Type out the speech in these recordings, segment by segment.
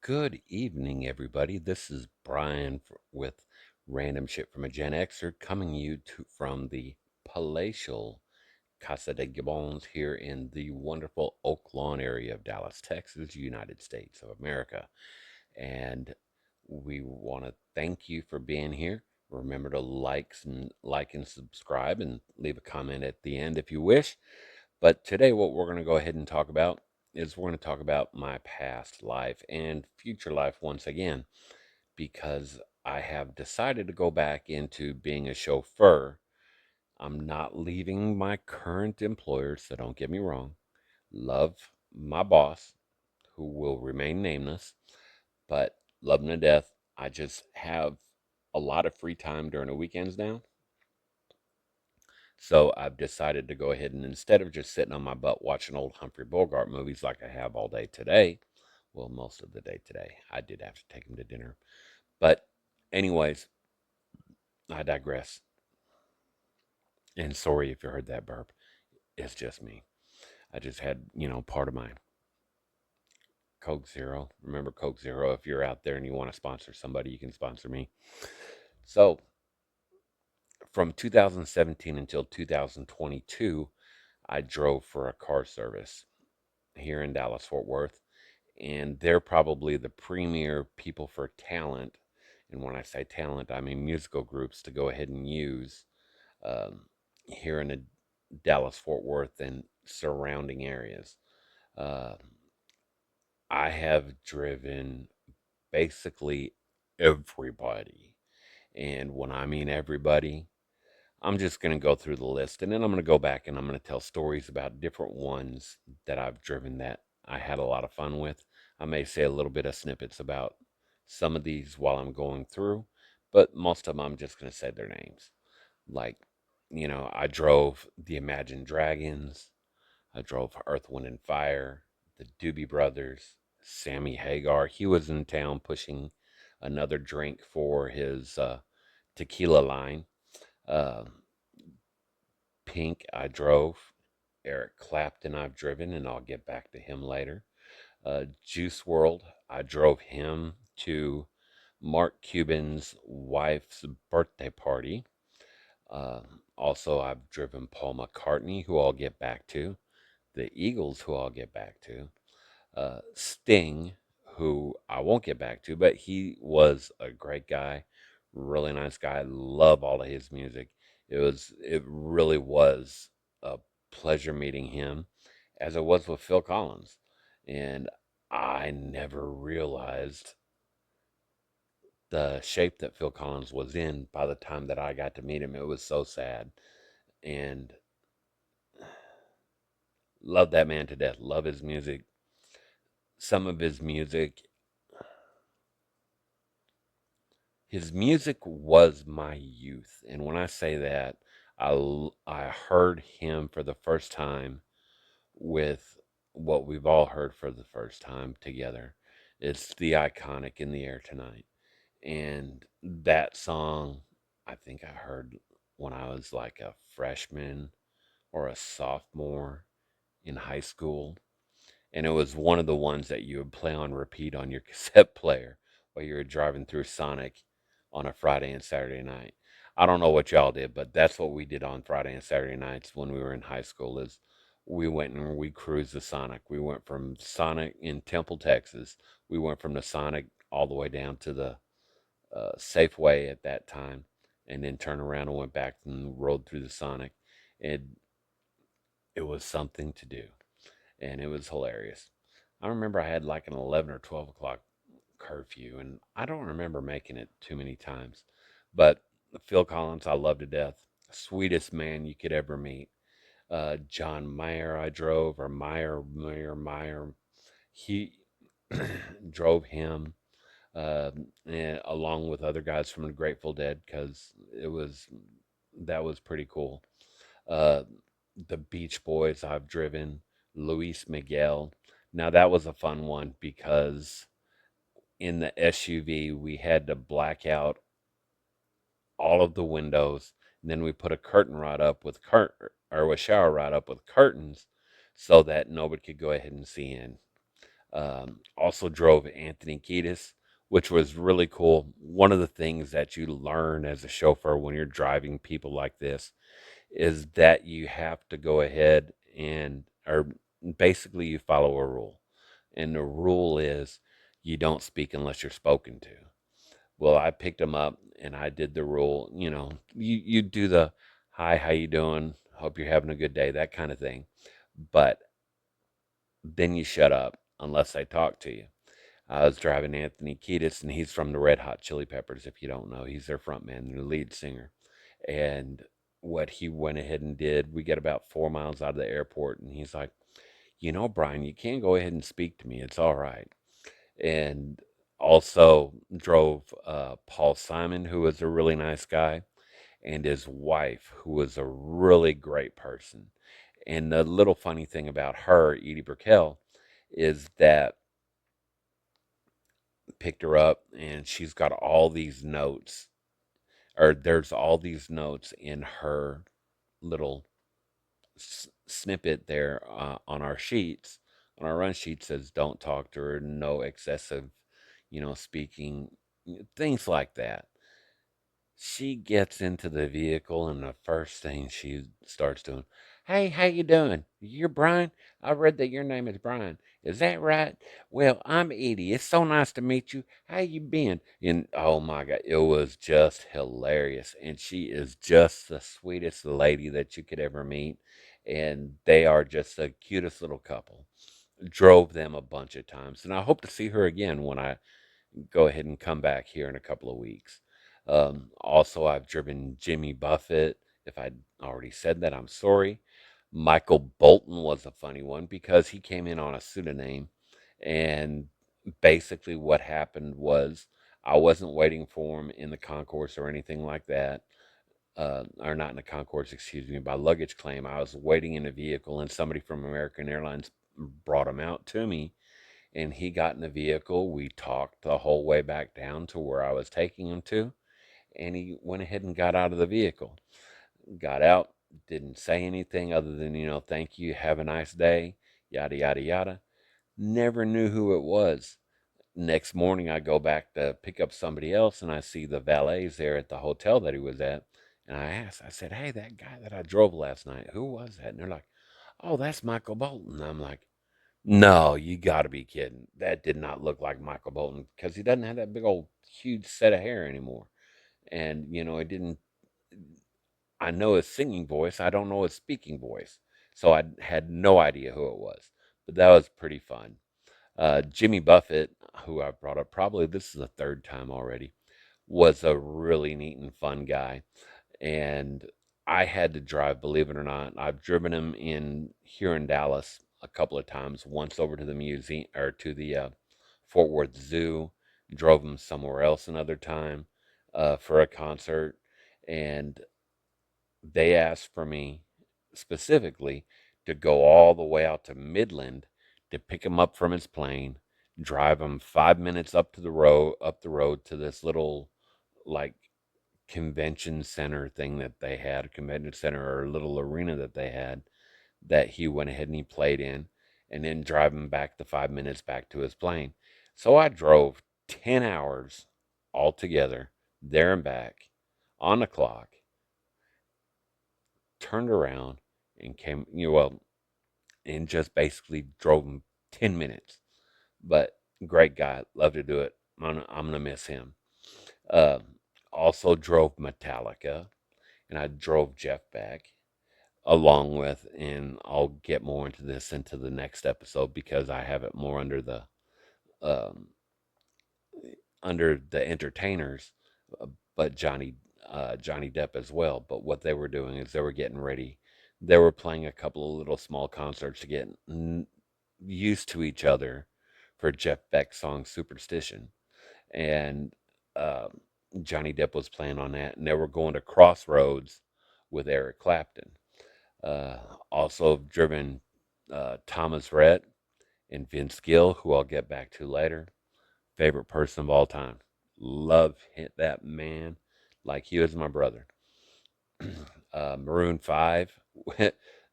Good evening, everybody. This is Brian with Random Shit from a Gen Xer coming from the palatial Casa de Gibons here in the wonderful Oak Lawn area of Dallas, Texas, United States of America. And we want to thank you for being here. Remember to like and subscribe and leave a comment at the end if you wish. But today, what we're going to go ahead and talk about is we're going to talk about my past life and future life once again, because I have decided to go back into being a chauffeur. I'm not leaving my current employer, so don't get me wrong. Love my boss, who will remain nameless, but love him to death. I just have a lot of free time during the weekends now. So I've decided to go ahead and instead of just sitting on my butt watching old Humphrey Bogart movies like I have all day today, well, most of the day today, I did have to take him to dinner. But, anyways, I digress. And sorry if you heard that burp. It's just me. I just had, part of my Coke Zero. Remember Coke Zero? If you're out there and you want to sponsor somebody, you can sponsor me. So, from 2017 until 2022, I drove for a car service here in Dallas, Fort Worth, and they're probably the premier people for talent. And when I say talent, I mean musical groups to go ahead and use here in the Dallas, Fort Worth, and surrounding areas. Uh, I have driven basically everybody. And when I mean everybody, I'm just going to go through the list and then I'm going to go back and I'm going to tell stories about different ones that I've driven that I had a lot of fun with. I may say a little bit of snippets about some of these while I'm going through, but most of them I'm just going to say their names. Like, I drove the Imagine Dragons, I drove Earth, Wind, and Fire, the Doobie Brothers, Sammy Hagar. He was in town pushing another drink for his tequila line. Uh, Pink, I drove. Eric Clapton, I've driven, and I'll get back to him later. Juice World, I drove him to Mark Cuban's wife's birthday party. Uh, Also, I've driven Paul McCartney, who I'll get back to. The Eagles, who I'll get back to. Sting, who I won't get back to, but he was a great guy, really nice guy. Love all of his music. It really was a pleasure meeting him, as it was with Phil Collins. And I never realized the shape that Phil Collins was in by the time that I got to meet him. It was so sad. And love that man to death. Love his music. Some of his music was my youth. And when I say that, I heard him for the first time with what we've all heard for the first time together. It's the iconic In the Air Tonight. And that song, I think I heard when I was like a freshman or a sophomore in high school. And it was one of the ones that you would play on repeat on your cassette player while you were driving through Sonic on a Friday and Saturday night. I don't know what y'all did, but that's what we did on Friday and Saturday nights when we were in high school is we went and we cruised the Sonic. We went from Sonic in Temple, Texas. We went from the Sonic all the way down to the Safeway at that time, and then turned around and went back and rode through the Sonic. And it was something to do, and it was hilarious. I remember I had like an 11 or 12 o'clock curfew, and I don't remember making it too many times. But Phil Collins, I love to death. Sweetest man you could ever meet. John Mayer, I drove, or Meyer. He drove him, and along with other guys from the Grateful Dead, because that was pretty cool. Uh, the Beach Boys, I've driven. Luis Miguel. Now that was a fun one because in the SUV, we had to black out all of the windows. And then we put a curtain rod up with or a shower rod up with curtains so that nobody could go ahead and see in. Also drove Anthony Kiedis, which was really cool. One of the things that you learn as a chauffeur when you're driving people like this is that you have to go ahead and, or basically, you follow a rule. And the rule is you don't speak unless you're spoken to. Well, I picked him up and I did the rule. You do the hi, how you doing? Hope you're having a good day, that kind of thing. But then you shut up unless I talk to you. I was driving Anthony Kiedis, and he's from the Red Hot Chili Peppers. If you don't know, he's their front man, their lead singer. And what he went ahead and did, we get about 4 miles out of the airport, and he's like, Brian, you can go ahead and speak to me. It's all right. And also drove Paul Simon, who was a really nice guy, and his wife, who was a really great person. And the little funny thing about her, Edie Brickell, is that picked her up and she's got all these notes, or there's all these notes in her little snippet there on our sheets. On our run sheet says, don't talk to her, no excessive, speaking, things like that. She gets into the vehicle and the first thing she starts doing, hey, how you doing? You're Brian? I read that your name is Brian. Is that right? Well, I'm Edie. It's so nice to meet you. How you been? And oh my God, it was just hilarious. And she is just the sweetest lady that you could ever meet. And they are just the cutest little couple. Drove them a bunch of times. And I hope to see her again when I go ahead and come back here in a couple of weeks. Also, I've driven Jimmy Buffett. If I'd already said that, I'm sorry. Michael Bolton was a funny one because he came in on a pseudonym. And basically, what happened was I wasn't waiting for him in the concourse or anything like that. Or not in the concourse, excuse me, by luggage claim. I was waiting in a vehicle, and somebody from American Airlines brought him out to me, and he got in the vehicle. We talked the whole way back down to where I was taking him to, and he went ahead and got out of the vehicle. Got out, didn't say anything other than, thank you, have a nice day, yada, yada, yada. Never knew who it was. Next morning, I go back to pick up somebody else, and I see the valets there at the hotel that he was at. And I asked, I said, hey, that guy that I drove last night, who was that? And they're like, oh, that's Michael Bolton. I'm like, no, you got to be kidding. That did not look like Michael Bolton because he doesn't have that big old huge set of hair anymore. And, it didn't, I know his singing voice. I don't know his speaking voice. So I had no idea who it was. But that was pretty fun. Jimmy Buffett, who I brought up, probably this is the third time already, was a really neat and fun guy. And I had to drive, believe it or not. I've driven him in here in Dallas a couple of times. Once over to the museum or to the Fort Worth Zoo. Drove him somewhere else another time for a concert, and they asked for me specifically to go all the way out to Midland to pick him up from his plane, drive him 5 minutes up the road to this little like convention center thing that they had, a convention center or a little arena that they had that he went ahead and he played in, and then drive him back the 5 minutes back to his plane. So I drove 10 hours altogether there and back on the clock, turned around and came, and just basically drove him 10 minutes. But great guy, love to do it. I'm gonna miss him. Uh, Also drove Metallica, and I drove Jeff Beck along with, and I'll get more into this into the next episode because I have it more um, under the entertainers, uh, but Johnny Depp as well. But what they were doing is they were getting ready. They were playing a couple of little small concerts to get used to each other for Jeff Beck's song "Superstition," and Johnny Depp was playing on that, and they were going to Crossroads with Eric Clapton. Uh, Also driven Thomas Rhett and Vince Gill, who I'll get back to later. Favorite person of all time. Love hit that man like he was my brother. Maroon 5.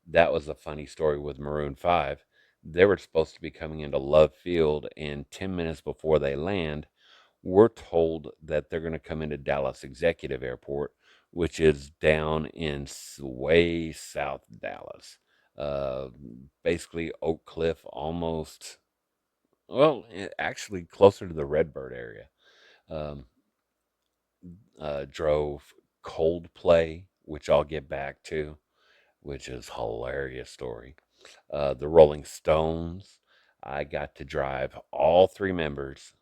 That was a funny story with Maroon 5. They were supposed to be coming into Love Field, and 10 minutes before they land, we're told that they're going to come into Dallas Executive Airport, which is down in way south Dallas. Uh, Basically, Oak Cliff, almost, well, actually closer to the Redbird area. Um, Drove Coldplay, which I'll get back to, which is hilarious story. The Rolling Stones. I got to drive all three members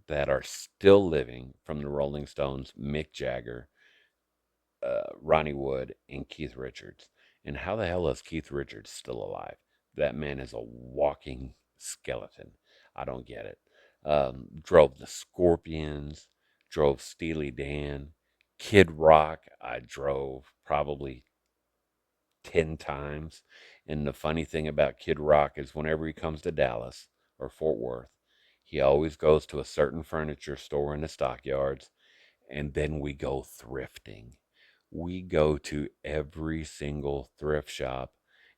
that are still living from the Rolling Stones: Mick Jagger, Ronnie Wood, and Keith Richards. And how the hell is Keith Richards still alive? That man is a walking skeleton. I don't get it. Drove the Scorpions, drove Steely Dan, Kid Rock. I drove probably 10 times. And the funny thing about Kid Rock is whenever he comes to Dallas or Fort Worth, he always goes to a certain furniture store in the stockyards, and then we go thrifting. We go to every single thrift shop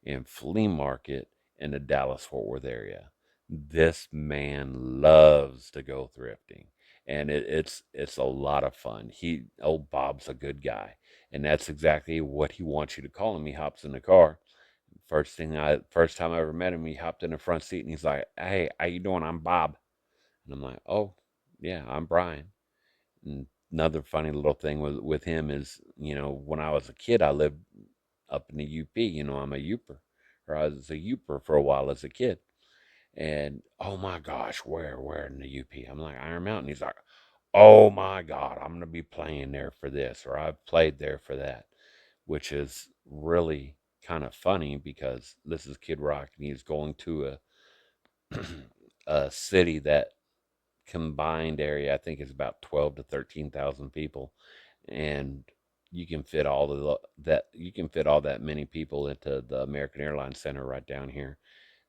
and flea market in the Dallas Fort Worth area. This man loves to go thrifting, and it's a lot of fun. Old Bob's a good guy, and that's exactly what he wants you to call him. He hops in the car. First time I ever met him, he hopped in the front seat and he's like, "Hey, how you doing? I'm Bob." And I'm like, "Oh, yeah, I'm Brian." And another funny little thing with him is, when I was a kid, I lived up in the UP. I'm a Uper, or I was a Uper for a while as a kid. And oh my gosh, where in the UP? I'm like, Iron Mountain. He's like, oh my God, I'm gonna be playing there for this, or I've played there for that, which is really kind of funny because this is Kid Rock and he's going to a city that combined area I think is about 12 to 13,000 people, and you can fit all that many people into the American Airlines Center right down here.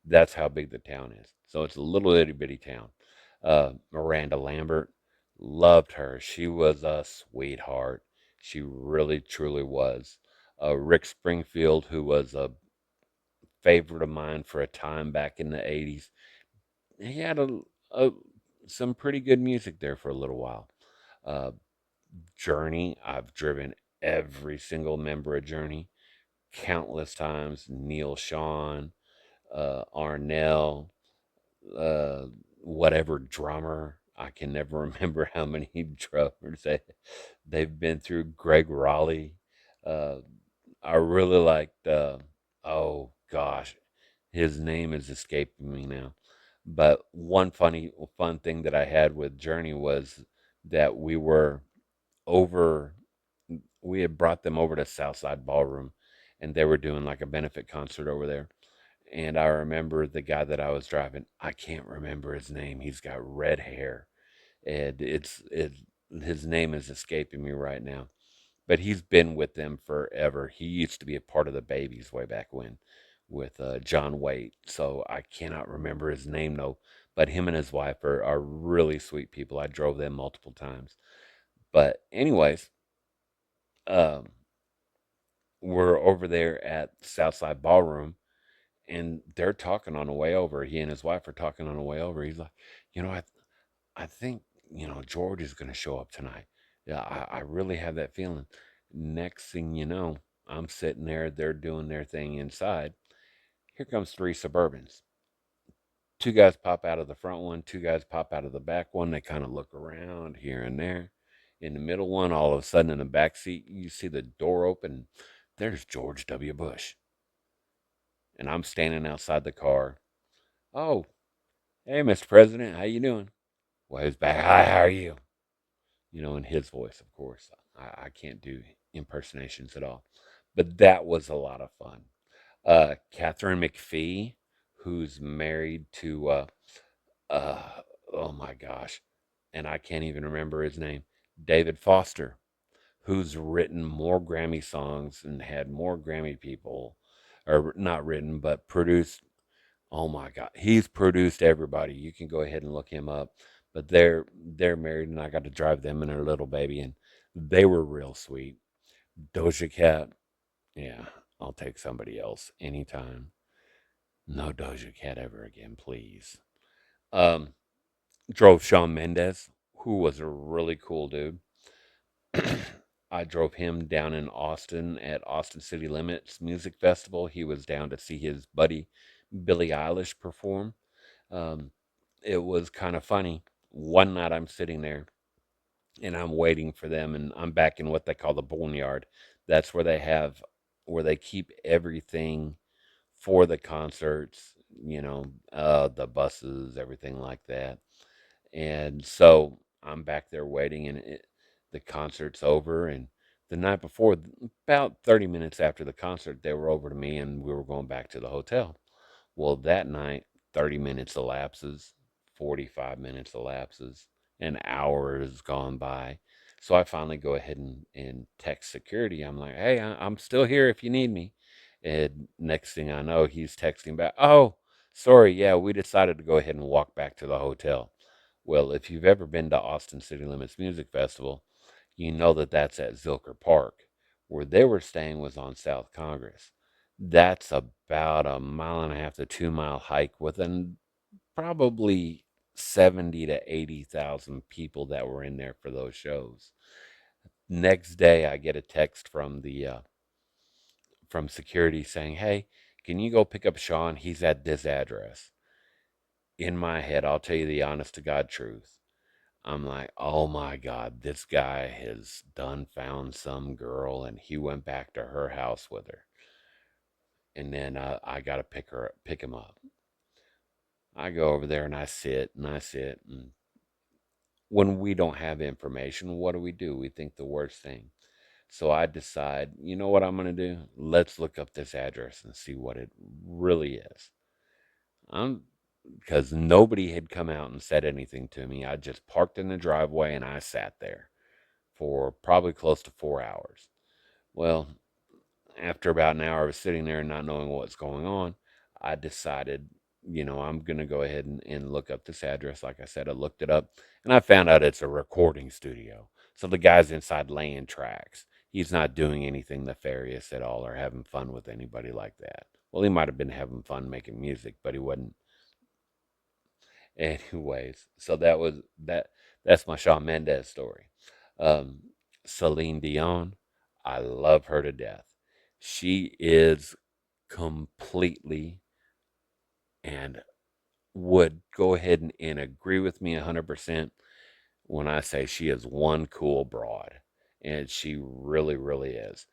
That's how big the town is. So it's a little itty bitty town. Miranda Lambert, loved her. She was a sweetheart. She really truly was. Rick Springfield, who was a favorite of mine for a time back in the 80s, he had a some pretty good music there for a little while. Uh, Journey, I've driven every single member of Journey countless times. Neil Sean, Arnell, whatever drummer. I can never remember how many drummers they've been through. Greg Raleigh. Uh, I really liked, oh gosh, his name is escaping me now. But one fun thing that I had with Journey was that over, we had brought them over to Southside Ballroom, and they were doing like a benefit concert over there. And I remember the guy that I was driving, I can't remember his name. He's got red hair, and his name is escaping me right now. But he's been with them forever. He used to be a part of the Babies way back when with John Waite. So I cannot remember his name though. But him and his wife are really sweet people. I drove them multiple times. But anyways, um, we're over there at Southside Ballroom, and they're talking on the way over. He and his wife are talking on the way over. He's like, I think George is going to show up tonight. Yeah, I really have that feeling. Next thing you know, I'm sitting there. They're doing their thing inside. Here comes three Suburbans. Two guys pop out of the front one. Two guys pop out of the back one. They kind of look around here and there. In the middle one, all of a sudden in the back seat, you see the door open. There's George W. Bush, and I'm standing outside the car. Oh, hey, Mr. President, how you doing? Well, he's back. Hi, how are you? In his voice, of course. I can't do impersonations at all. But that was a lot of fun. Catherine McPhee, who's married to, uh, oh my gosh, and I can't even remember his name, David Foster, who's written more Grammy songs and had more Grammy people, or not written, but produced. Oh my God, he's produced everybody. You can go ahead and look him up. But they're married, and I got to drive them and their little baby, and they were real sweet. Doja Cat, yeah, I'll take somebody else anytime. No Doja Cat ever again, please. Um, Drove Shawn Mendes, who was a really cool dude. I drove him down in Austin at Austin City Limits Music Festival. He was down to see his buddy Billie Eilish perform. Um, it was kind of funny. One night I'm sitting there and I'm waiting for them, and I'm back in what they call the boneyard. That's where they keep everything for the concerts, the buses, everything like that. And so I'm back there waiting, and the concert's over. And the night before, about 30 minutes after the concert, they were over to me, and we were going back to the hotel. Well, that night, 30 minutes elapses, 45 minutes elapses, an hour has gone by. So I finally go ahead and text security. I'm like, hey, I'm still here if you need me. And next thing I know, he's texting back, oh, sorry, yeah, we decided to go ahead and walk back to the hotel. Well, if you've ever been to Austin City Limits Music Festival, you know that that's at Zilker Park. Where they were staying was on South Congress. That's about a mile and a half to 2 mile hike with an probably 70 to 80,000 people that were in there for those shows. Next day, I get a text from security saying, "Hey, can you go pick up Sean? He's at this address." In my head, I'll tell you the honest to God truth. I'm like, oh my God, this guy has done found some girl and he went back to her house with her. And then I got to pick him up. I go over there and I sit and I sit. And when we don't have information, what do? We think the worst thing. So I decide, you know what I'm going to do? Let's look up this address and see what it really is. I'm Because nobody had come out and said anything to me. I just parked in the driveway and I sat there for probably close to 4 hours. Well, after about an hour of sitting there and not knowing what's going on, I decided, I'm going to go ahead and look up this address. Like I said, I looked it up and I found out it's a recording studio. So the guy's inside laying tracks. He's not doing anything nefarious at all or having fun with anybody like that. Well, he might have been having fun making music, but he wasn't. Anyways, so that's my Shawn Mendes story. Um, Celine Dion, I love her to death. She is completely and would go ahead and agree with me 100% when I say she is one cool broad. And she really, really is.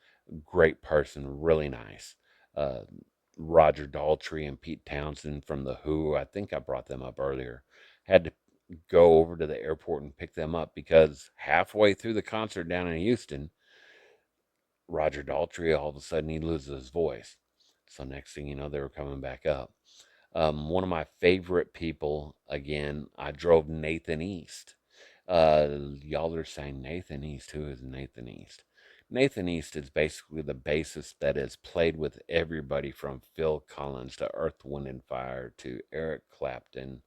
Great person, really nice. Uh, Roger Daltrey and Pete Townsend from The Who, I think I brought them up earlier, had to go over to the airport and pick them up because halfway through the concert down in Houston, Roger Daltrey, all of a sudden, he loses his voice. So next thing you know, they were coming back up. One of my favorite people, again, I drove Nathan East. Y'all are saying Nathan East. Who is Nathan East? Nathan East is basically the bassist that has played with everybody from Phil Collins to Earth, Wind, and Fire to Eric Clapton.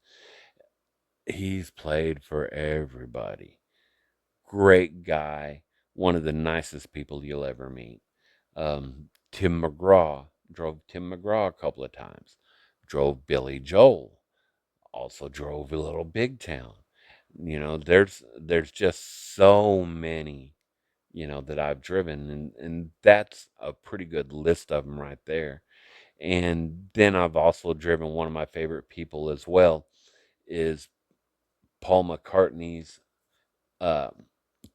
He's played for everybody. Great guy. One of the nicest people you'll ever meet. Tim McGraw. Drove Tim McGraw a couple of times. Drove Billy Joel. Also drove a little Big Town. There's just so many, that I've driven, and that's a pretty good list of them right there. And then I've also driven one of my favorite people as well is Paul McCartney's uh,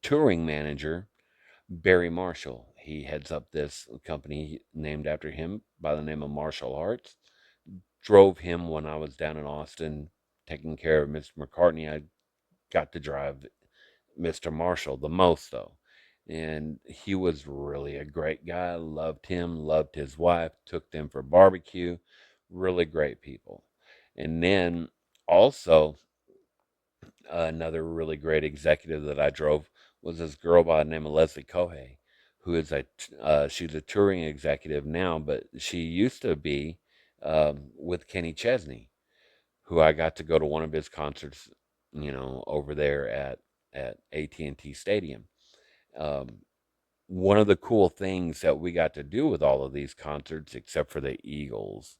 touring manager, Barry Marshall. He heads up this company named after him by the name of Marshall Arts. Drove him when I was down in Austin taking care of Mr. McCartney. I got to drive Mr. Marshall the most though. And he was really a great guy. Loved him, loved his wife, took them for barbecue. Really great people. And then also another really great executive that I drove was this girl by the name of Leslie Cohey, who is she's a touring executive now, but she used to be with Kenny Chesney, who I got to go to one of his concerts, over there at AT&T Stadium. Um, One of the cool things that we got to do with all of these concerts, except for the Eagles,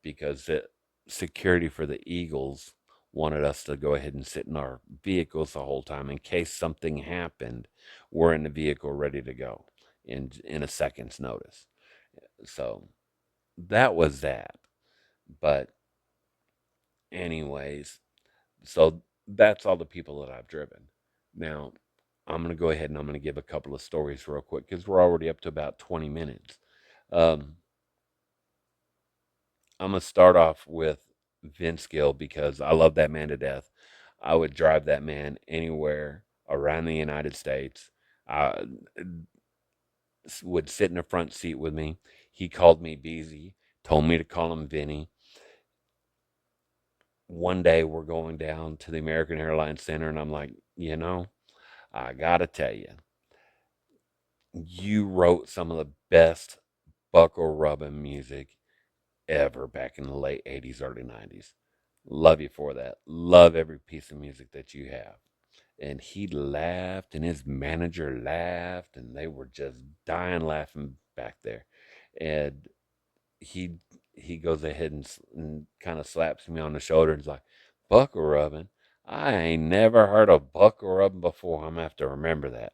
because the security for the Eagles wanted us to go ahead and sit in our vehicles the whole time in case something happened. We're in the vehicle ready to go in a second's notice. So that was that. But anyways, so that's all the people that I've driven. Now, I'm going to go ahead and I'm going to give a couple of stories real quick because we're already up to about 20 minutes. Um, I'm going to start off with Vince Gill because I love that man to death. I would drive that man anywhere around the United States. I would sit in the front seat with me. He called me Beezy, told me to call him Vinny. One day we're going down to the American Airlines Center, and I'm like, I gotta tell you, you wrote some of the best buckle rubbing music ever back in the late 80s, early 90s. Love you for that. Love every piece of music that you have. And he laughed, and his manager laughed, and they were just dying laughing back there. And he he goes ahead and kind of slaps me on the shoulder and is like, "Buckle rubbing? I ain't never heard of buckle rubbing before. I'm gonna have to remember that."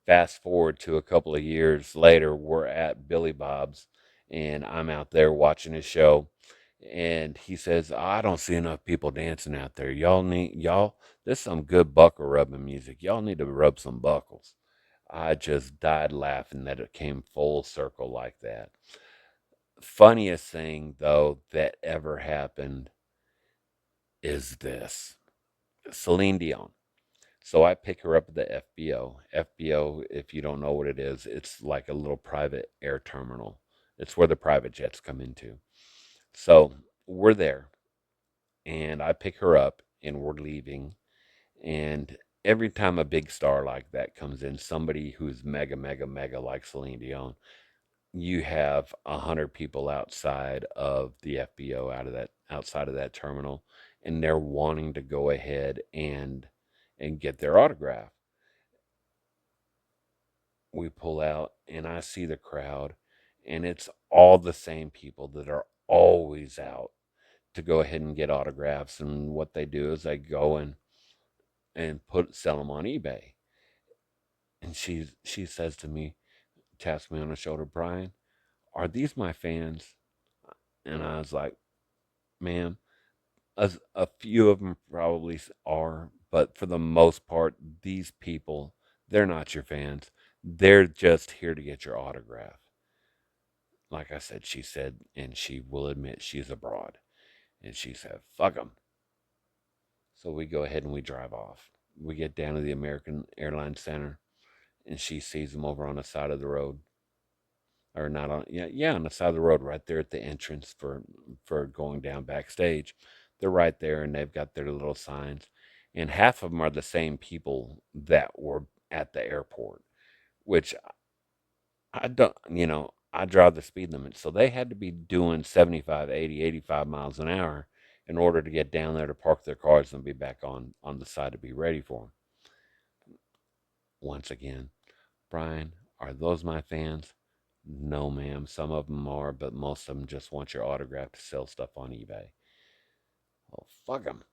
Fast forward to a couple of years later, we're at Billy Bob's, and I'm out there watching his show, and he says, "I don't see enough people dancing out there. Y'all. There's some good buckle rubbing music. Y'all need to rub some buckles." I just died laughing that it came full circle like that. Funniest thing though that ever happened is this: Celine Dion. So I pick her up at the FBO. FBO, if you don't know what it is, it's like a little private air terminal. It's where the private jets come into. So we're there, and I pick her up, and we're leaving. And every time a big star like that comes in, somebody who's mega, mega, mega like Celine Dion, you have 100 people outside of the FBO outside of that terminal, and they're wanting to go ahead and get their autograph. We pull out, and I see the crowd, and it's all the same people that are always out to go ahead and get autographs. And what they do is they go and put sell them on eBay. And she says to me, taps me on the shoulder, "Brian, are these my fans?" And I was like, "Ma'am, a few of them probably are, but for the most part, these people, they're not your fans. They're just here to get your autograph." Like I said, she said, and she will admit she's abroad. And she said, "Fuck them." So we go ahead and we drive off. We get down to the American Airlines Center, and she sees them over on the side of the road. Or not on, yeah, on the side of the road, right there at the entrance for going down backstage. They're right there, and they've got their little signs. And half of them are the same people that were at the airport, which I don't, I drive the speed limit. So they had to be doing 75, 80, 85 miles an hour in order to get down there to park their cars and be back on the side to be ready for them. Once again, "Brian, are those my fans?" "No, ma'am. Some of them are, but most of them just want your autograph to sell stuff on eBay." "Oh, fuck them."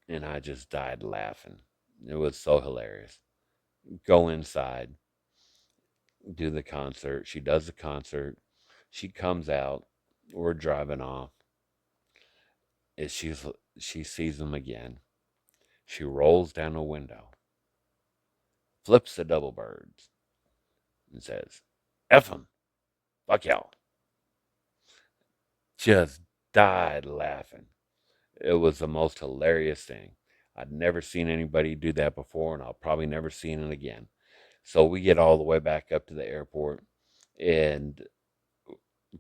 And I just died laughing. It was so hilarious. Go inside, do the concert. She does the concert. She comes out. We're driving off. As she sees them again, she rolls down the window, flips the double birds, and says, "F them. Fuck y'all." Just died laughing. It was the most hilarious thing. I'd never seen anybody do that before, and I'll probably never see it again. So we get all the way back up to the airport and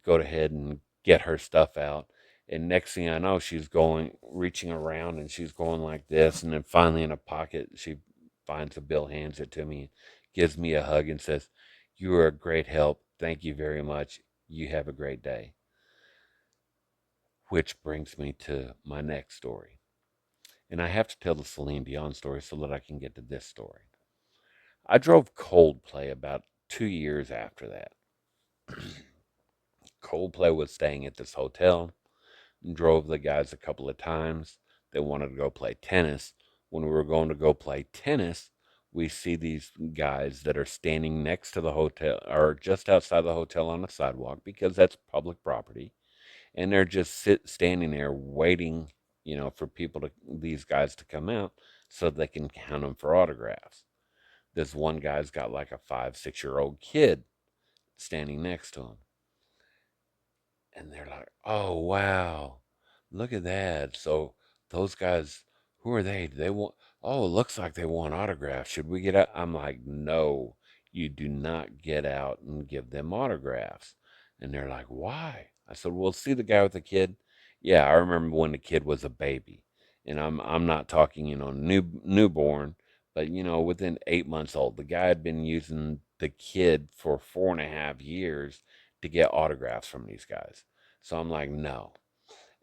go ahead and get her stuff out. And next thing I know, she's going, reaching around, and she's going like this. And then finally, in a pocket, she finds a bill, hands it to me, gives me a hug, and says, "You are a great help. Thank you very much. You have a great day." Which brings me to my next story. And I have to tell the Celine Dion story so that I can get to this story. I drove Coldplay about 2 years after that. Coldplay was staying at this hotel. drove the guys a couple of times. They wanted to go play tennis. When we were going to go play tennis, we see these guys that are standing next to the hotel or just outside the hotel on the sidewalk because that's public property. And they're just standing there waiting, for these guys to come out so they can count them for autographs. This one guy's got like a 5, 6 year old kid standing next to him. And they're like, "Oh wow, look at that!" So those guys, who are they? Do they want? Oh, it looks like they want autographs. Should we get out? I'm like, "No, you do not get out and give them autographs." And they're like, "Why?" I said, "Well, see the guy with the kid? Yeah, I remember when the kid was a baby, and I'm not talking, newborn, but within 8 months old. The guy had been using the kid for 4.5 years to get autographs from these guys." So I'm like, no.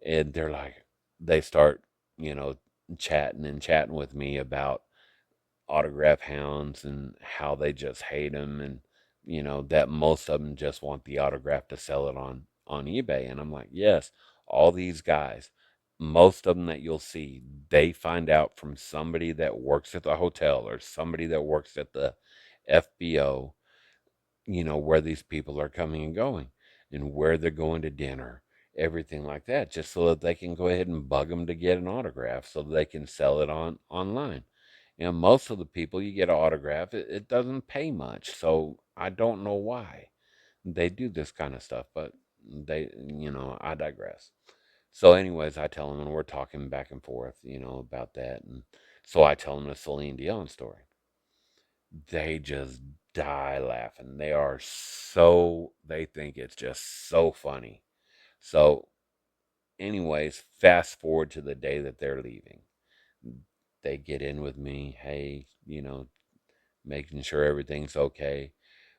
And they're like, they start, you know, chatting and chatting with me about autograph hounds and how they just hate them, and, that most of them just want the autograph to sell it on eBay. And I'm like, yes, all these guys, most of them that you'll see, they find out from somebody that works at the hotel or somebody that works at the FBO, where these people are coming and going and where they're going to dinner, everything like that, just so that they can go ahead and bug them to get an autograph so that they can sell it online. Most of the people you get an autograph, it doesn't pay much. So I don't know why they do this kind of stuff, but I digress. So, anyways, I tell them, and we're talking back and forth, about that. And so I tell them the Celine Dion story. They just die laughing. They think it's just so funny. So, anyways, fast forward to the day that they're leaving. They get in with me, hey, making sure everything's okay.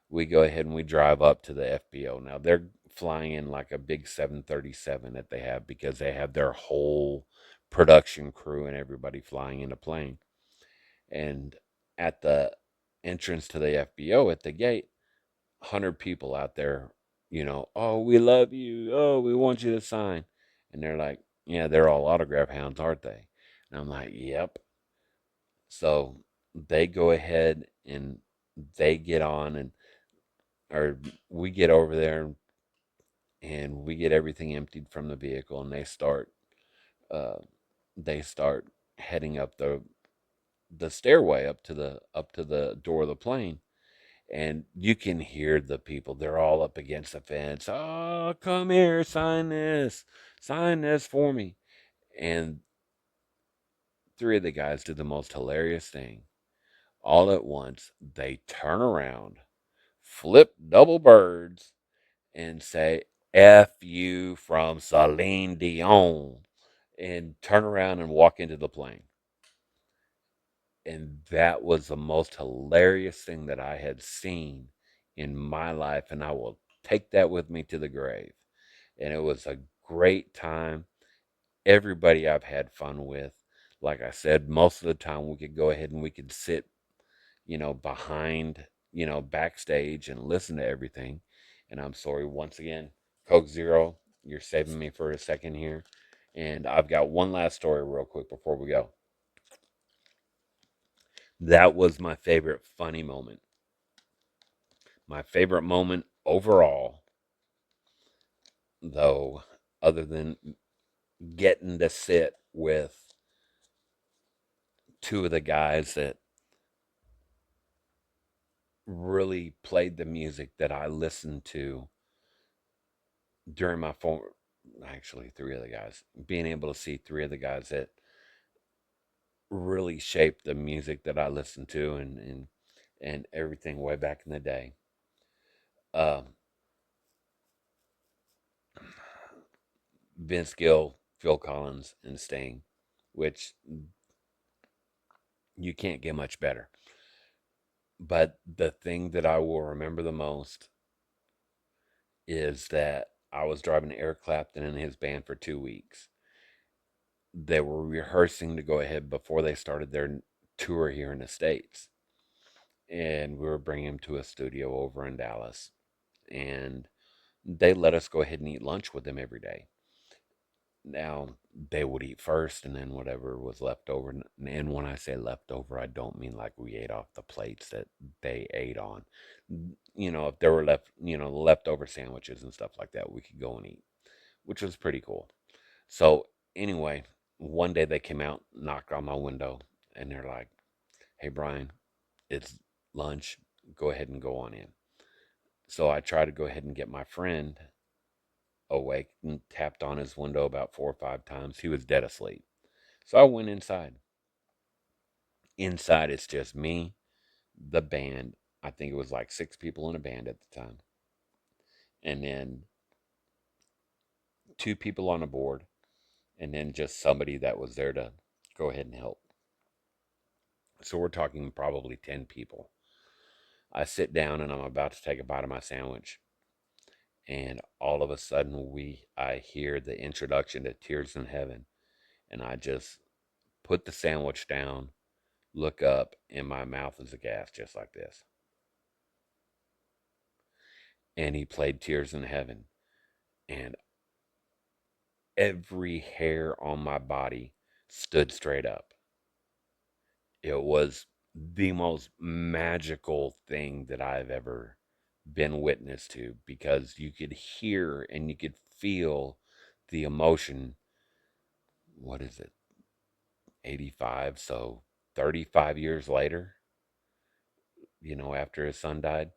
We go ahead and we drive up to the FBO. Now, they're flying in like a big 737 that they have because they have their whole production crew and everybody flying in a plane. And at the entrance to the FBO at the gate, 100 people out there, "Oh, we love you. Oh, we want you to sign." And they're like, "Yeah, they're all autograph hounds, aren't they?" And I'm like, "Yep." So they go ahead and they get on, or we get over there and we get everything emptied from the vehicle, and uh, they start heading up the stairway up to the door of the plane. And you can hear the people. They're all up against the fence. "Oh, come here, sign this for me." And three of the guys do the most hilarious thing. All at once, they turn around, flip double birds, and say, "F you from Celine Dion," and turn around and walk into the plane. And that was the most hilarious thing that I had seen in my life. And I will take that with me to the grave. And it was a great time. Everybody I've had fun with. Like I said, most of the time we could go ahead and we could sit, behind, backstage and listen to everything. And I'm sorry, once again, Coke Zero, you're saving me for a second here. And I've got one last story real quick before we go. That was my favorite funny moment. My favorite moment overall, though, other than getting to sit with two of the guys that really played the music that I listened to during my form, actually, three of the guys, being able to see three of the guys that really shaped the music that I listened to, and everything way back in the day. Um, Vince Gill, Phil Collins, and Sting, which you can't get much better. But the thing that I will remember the most is that I was driving Eric Clapton and his band for 2 weeks. They were rehearsing to go ahead before they started their tour here in the States. And we were bringing him to a studio over in Dallas. And they let us go ahead and eat lunch with them every day. Now, they would eat first and then whatever was left over. And when I say leftover, I don't mean like we ate off the plates that they ate on. If there were leftover sandwiches and stuff like that, we could go and eat, which was pretty cool. So, anyway, one day they came out, knocked on my window, and they're like, "Hey, Brian, it's lunch. Go ahead and go on in." So I tried to go ahead and get my friend awake and tapped on his window about 4 or 5 times. He was dead asleep. So I went inside. Inside, it's just me, the band. I think it was like 6 people in a band at the time. And then 2 people on a board. And then just somebody that was there to go ahead and help. So we're talking probably 10 people. I sit down and I'm about to take a bite of my sandwich. And all of a sudden, I hear the introduction to Tears in Heaven. And I just put the sandwich down, look up, and my mouth is aghast just like this. And he played Tears in Heaven. And every hair on my body stood straight up. It was the most magical thing that I've ever been witness to, because you could hear and you could feel the emotion. What is it? 85, so 35 years later, after his son died,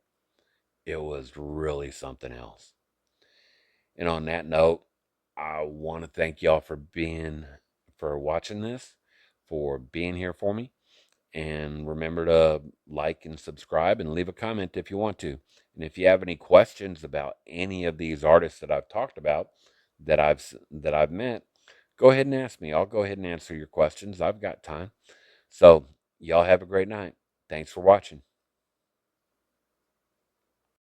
it was really something else. And on that note, I want to thank y'all for watching this, for being here for me. And remember to like and subscribe and leave a comment if you want to. And if you have any questions about any of these artists that I've talked about, that I've met, go ahead and ask me. I'll go ahead and answer your questions. I've got time. So, y'all have a great night. Thanks for watching.